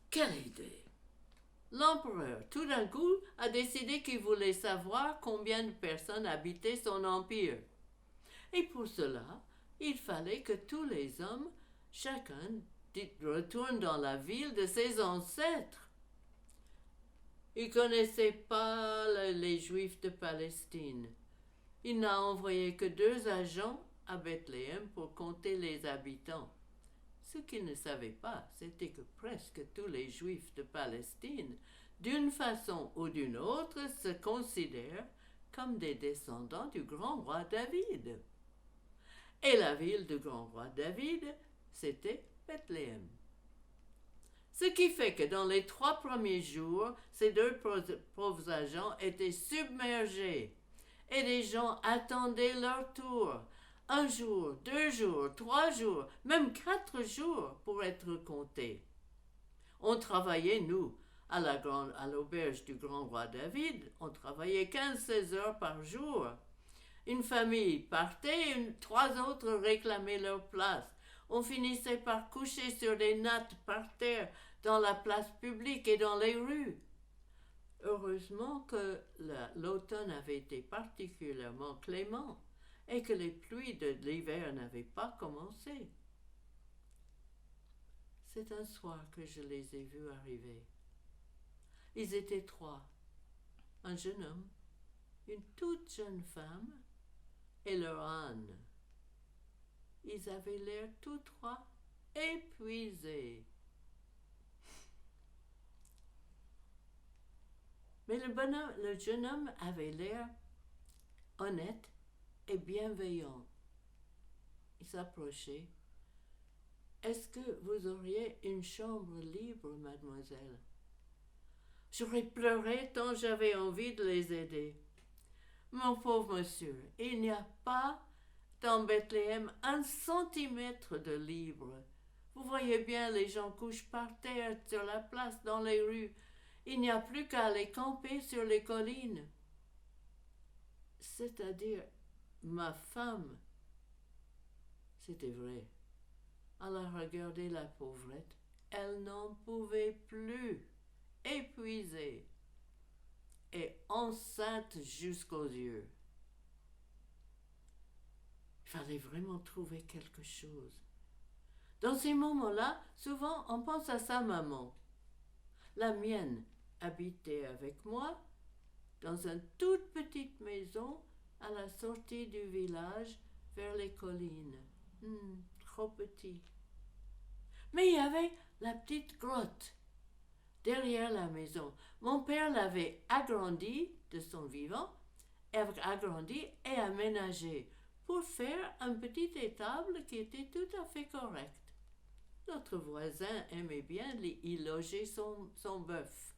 Quelle idée! L'empereur, tout d'un coup, a décidé qu'il voulait savoir combien de personnes habitaient son empire. Et pour cela, il fallait que tous les hommes, chacun, retourne dans la ville de ses ancêtres. Il ne connaissait pas les Juifs de Palestine. Il n'a envoyé que 2 agents à Bethléem pour compter les habitants. Ce qu'il ne savait pas, c'était que presque tous les Juifs de Palestine, d'une façon ou d'une autre, se considèrent comme des descendants du grand roi David. Et la ville du grand roi David, c'était Bethléem. Ce qui fait que dans les 3 premiers jours, ces 2 pauvres agents étaient submergés et les gens attendaient leur tour. 1 jour, 2 jours, 3 jours, même 4 jours pour être comptés. On travaillait, nous, à l'auberge du grand roi David, on travaillait 15-16 heures par jour. Une famille partait, 3 autres réclamaient leur place. On finissait par coucher sur des nattes par terre dans la place publique et dans les rues. Heureusement que l'automne avait été particulièrement clément et que les pluies de l'hiver n'avaient pas commencé. C'est un soir que je les ai vus arriver. Ils étaient 3. Un jeune homme, une toute jeune femme et leur âne. Ils avaient l'air tous 3 épuisés. Mais le jeune homme avait l'air honnête et bienveillant. Il s'approchait. Est-ce que vous auriez une chambre libre, mademoiselle? J'aurais pleuré tant j'avais envie de les aider. Mon pauvre monsieur, il n'y a pas dans Bethléem 1 centimètre de libre. Vous voyez bien, les gens couchent par terre, sur la place, dans les rues. Il n'y a plus qu'à aller camper sur les collines. C'est-à-dire, ma femme. C'était vrai. Elle a regardé la pauvrette. Elle n'en pouvait plus, épuisée et enceinte jusqu'aux yeux. Il fallait vraiment trouver quelque chose. Dans ces moments-là, souvent on pense à sa maman. La mienne habitait avec moi dans une toute petite maison à la sortie du village vers les collines. Trop petit. Mais il y avait la petite grotte derrière la maison. Mon père l'avait agrandie de son vivant, agrandie et aménagée pour faire un petit étable qui était tout à fait correct. Notre voisin aimait bien y loger son bœuf.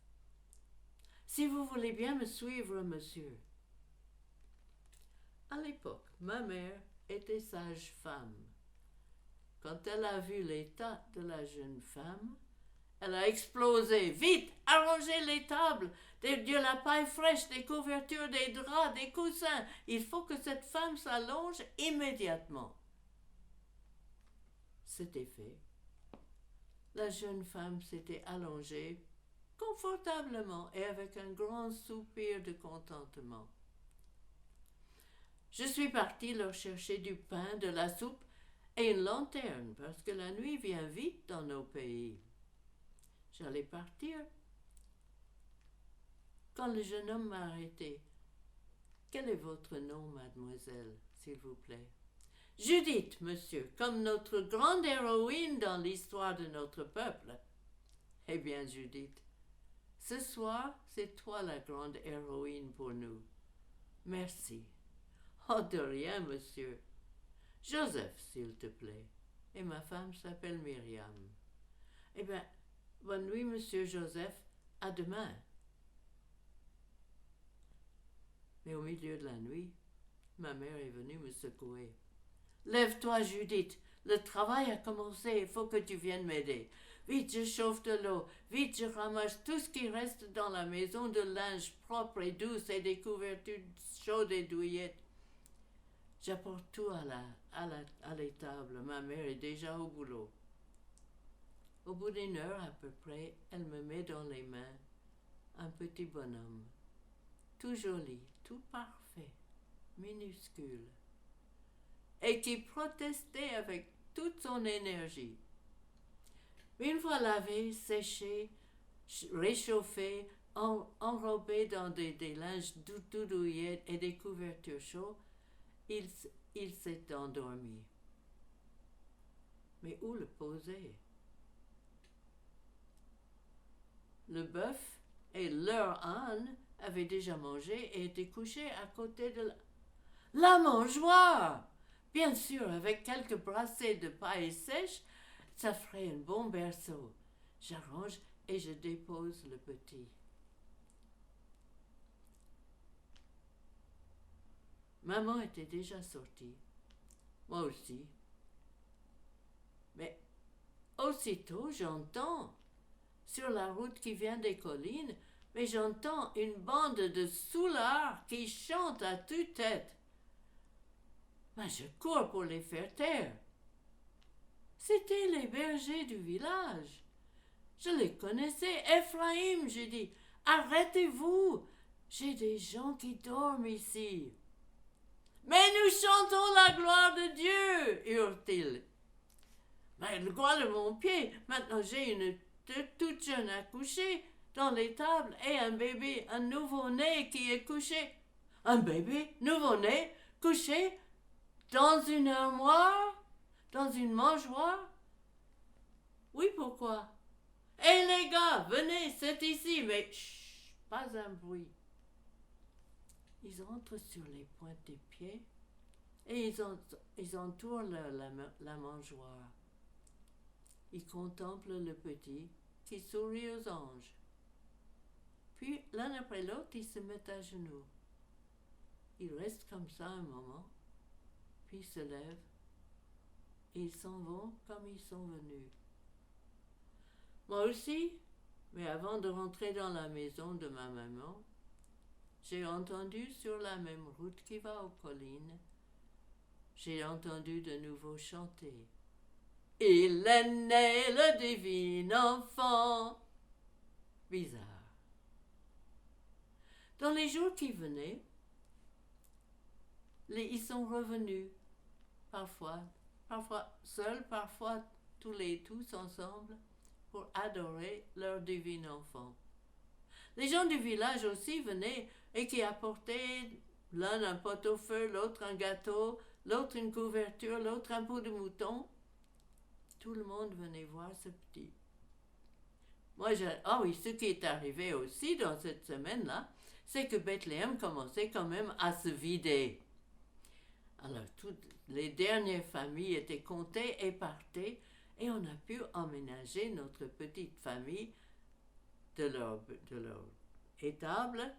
Si vous voulez bien me suivre, monsieur. À l'époque, ma mère était sage-femme. Quand elle a vu l'état de la jeune femme, elle a explosé. Vite, arrangez les tables, de la paille fraîche, des couvertures, des draps, des coussins. Il faut que cette femme s'allonge immédiatement. C'était fait. La jeune femme s'était allongée confortablement et avec un grand soupir de contentement. Je suis partie leur chercher du pain, de la soupe et une lanterne parce que la nuit vient vite dans nos pays. J'allais partir quand le jeune homme m'a arrêté. Quel est votre nom, mademoiselle, s'il vous plaît? Judith, monsieur, comme notre grande héroïne dans l'histoire de notre peuple. Eh bien, Judith, ce soir, c'est toi la grande héroïne pour nous. Merci. Oh, de rien, monsieur. Joseph, s'il te plaît. Et ma femme s'appelle Myriam. Eh bien, bonne nuit, monsieur Joseph. À demain. Mais au milieu de la nuit, ma mère est venue me secouer. Lève-toi, Judith. Le travail a commencé. Il faut que tu viennes m'aider. Vite, je chauffe de l'eau. Vite, je ramasse tout ce qui reste dans la maison de linge propre et douce et des couvertures chaudes et douillettes. J'apporte tout à l'étable. Ma mère est déjà au boulot. Au bout d'une heure à peu près, elle me met dans les mains un petit bonhomme, tout joli, tout parfait, minuscule, et qui protestait avec toute son énergie. Une fois lavé, séché, réchauffé, enrobé dans des linges tout douillets et des couvertures chaudes, il s'est endormi. Mais où le poser? Le bœuf et leur âne avaient déjà mangé et étaient couchés à côté de la mangeoire. Bien sûr, avec quelques brassées de paille sèche, ça ferait un bon berceau. J'arrange et je dépose le petit. Maman était déjà sortie. Moi aussi. Mais aussitôt, j'entends, sur la route qui vient des collines, mais j'entends une bande de soulards qui chantent à tue-tête. Mais je cours pour les faire taire. C'étaient les bergers du village. Je les connaissais. Ephraim, j'ai dit, arrêtez-vous. J'ai des gens qui dorment ici. Mais nous chantons la gloire de Dieu, hurle-t-il. Mais le gloire de mon pied, maintenant j'ai une toute jeune à coucher dans l'étable et un bébé, un nouveau-né qui est couché. Un bébé nouveau-né couché dans une armoire, dans une mangeoire? Oui, pourquoi? Hé les gars, venez, c'est ici, mais chut, pas un bruit. Ils entrent sur les pointes des pieds et ils entourent la mangeoire. Ils contemplent le petit qui sourit aux anges. Puis, l'un après l'autre, ils se mettent à genoux. Ils restent comme ça un moment, puis ils se lèvent et ils s'en vont comme ils sont venus. Moi aussi, mais avant de rentrer dans la maison de ma maman, j'ai entendu sur la même route qui va aux collines, j'ai entendu de nouveau chanter. Il est né le divin enfant. Bizarre. Dans les jours qui venaient, ils sont revenus, parfois seuls, parfois tous ensemble, pour adorer leur divin enfant. Les gens du village aussi venaient et qui apportaient l'un un pot-au-feu, l'autre un gâteau, l'autre une couverture, l'autre un bout de mouton. Tout le monde venait voir ce petit. Ah oui, ce qui est arrivé aussi dans cette semaine-là, c'est que Bethléem commençait quand même à se vider. Alors, toutes les dernières familles étaient comptées et partaient, et on a pu emménager notre petite famille de leur étable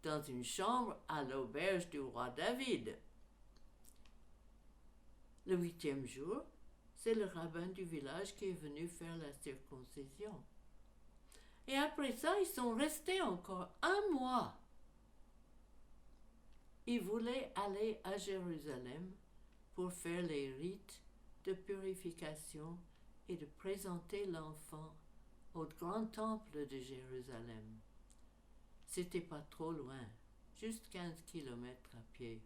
dans une chambre à l'auberge du roi David. Le 8e jour, c'est le rabbin du village qui est venu faire la circoncision. Et après ça, ils sont restés encore un mois. Ils voulaient aller à Jérusalem pour faire les rites de purification et de présenter l'enfant au grand temple de Jérusalem. C'était pas trop loin, juste 15 kilomètres à pied.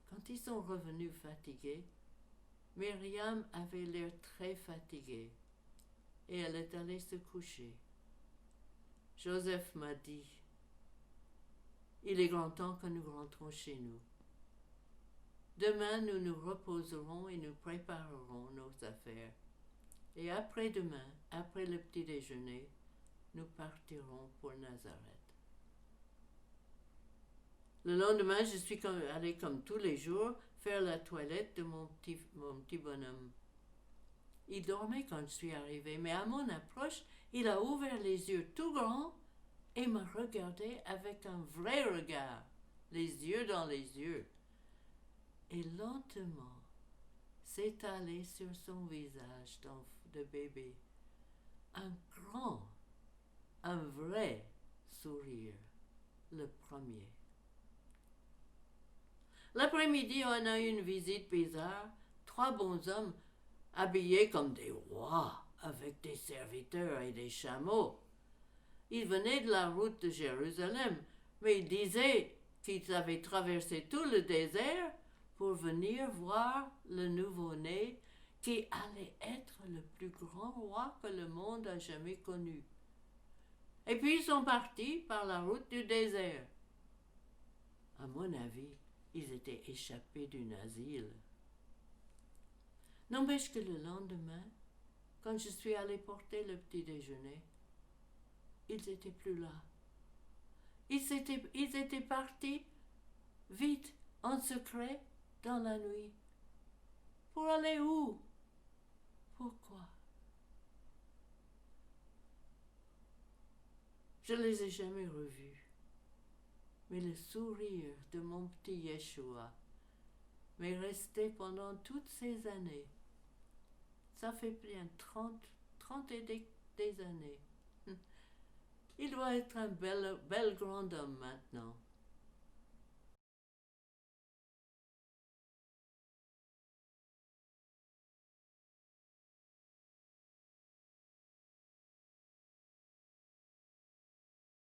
Quand ils sont revenus fatigués, Myriam avait l'air très fatiguée et elle est allée se coucher. Joseph m'a dit, il est grand temps que nous rentrons chez nous. Demain, nous nous reposerons et nous préparerons nos affaires. Et après-demain, après le petit déjeuner, nous partirons pour Nazareth. Le lendemain, je suis allée comme tous les jours faire la toilette de mon petit bonhomme. Il dormait quand je suis arrivée, mais à mon approche, il a ouvert les yeux tout grands et m'a regardé avec un vrai regard, les yeux dans les yeux. Et lentement s'étalait sur son visage de bébé un grand, un vrai sourire, le premier. L'après-midi, on a eu une visite bizarre. 3 bonshommes habillés comme des rois, avec des serviteurs et des chameaux. Ils venaient de la route de Jérusalem, mais ils disaient qu'ils avaient traversé tout le désert pour venir voir le nouveau-né qui allait être le plus grand roi que le monde a jamais connu. Et puis ils sont partis par la route du désert. À mon avis, ils étaient échappés d'un asile. N'empêche que le lendemain, quand je suis allée porter le petit déjeuner, ils n'étaient plus là. Ils étaient partis vite, en secret, dans la nuit. Pour aller où? Pourquoi? Je ne les ai jamais revus. Mais le sourire de mon petit Yeshua m'est resté pendant toutes ces années. Ça fait bien 30 et des années. Il doit être un bel grand homme maintenant.